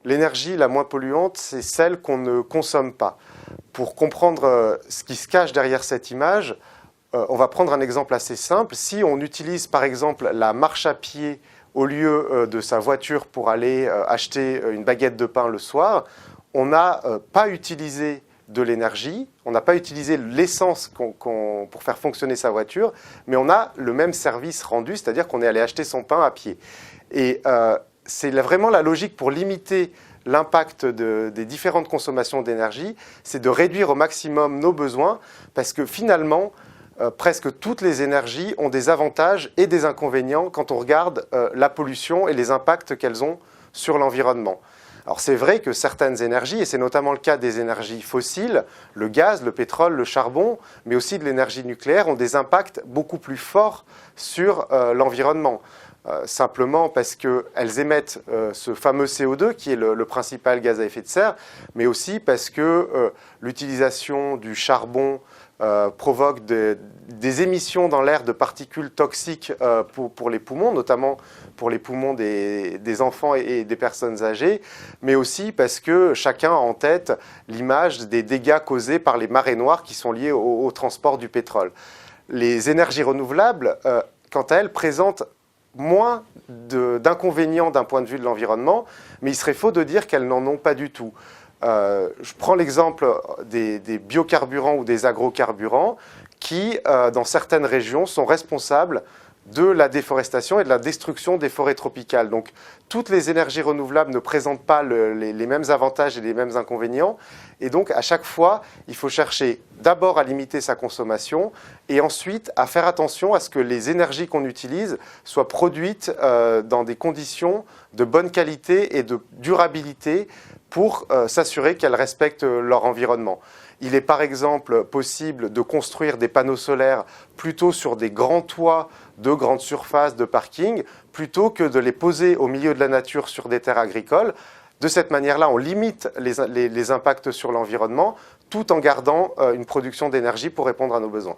L'énergie la moins polluante, c'est celle qu'on ne consomme pas. Pour comprendre ce qui se cache derrière cette image, on va prendre un exemple assez simple. Si on utilise par exemple la marche à pied au lieu de sa voiture pour aller acheter une baguette de pain le soir, on n'a pas utilisé de l'énergie, on n'a pas utilisé l'essence pour faire fonctionner sa voiture, mais on a le même service rendu, c'est-à-dire qu'on est allé acheter son pain à pied. Et c'est vraiment la logique pour limiter l'impact des différentes consommations d'énergie, c'est de réduire au maximum nos besoins, parce que finalement, presque toutes les énergies ont des avantages et des inconvénients quand on regarde la pollution et les impacts qu'elles ont sur l'environnement. Alors c'est vrai que certaines énergies, et c'est notamment le cas des énergies fossiles, le gaz, le pétrole, le charbon, mais aussi de l'énergie nucléaire, ont des impacts beaucoup plus forts sur l'environnement. Simplement parce qu'elles émettent ce fameux CO2 qui est le principal gaz à effet de serre, mais aussi parce que l'utilisation du charbon provoque des émissions dans l'air de particules toxiques pour les poumons, notamment pour les poumons des enfants et des personnes âgées, mais aussi parce que chacun a en tête l'image des dégâts causés par les marées noires qui sont liées au transport du pétrole. Les énergies renouvelables, quant à elles, présentent moins d'inconvénients d'un point de vue de l'environnement, mais il serait faux de dire qu'elles n'en ont pas du tout. Je prends l'exemple des biocarburants ou des agrocarburants qui, dans certaines régions, sont responsables de la déforestation et de la destruction des forêts tropicales. Donc, toutes les énergies renouvelables ne présentent pas les mêmes avantages et les mêmes inconvénients. Et donc, à chaque fois, il faut chercher d'abord à limiter sa consommation et ensuite à faire attention à ce que les énergies qu'on utilise soient produites dans des conditions de bonne qualité et de durabilité pour s'assurer qu'elles respectent leur environnement. Il est par exemple possible de construire des panneaux solaires plutôt sur des grands toits de grandes surfaces de parking, plutôt que de les poser au milieu de la nature sur des terres agricoles. De cette manière-là, on limite les impacts sur l'environnement tout en gardant une production d'énergie pour répondre à nos besoins.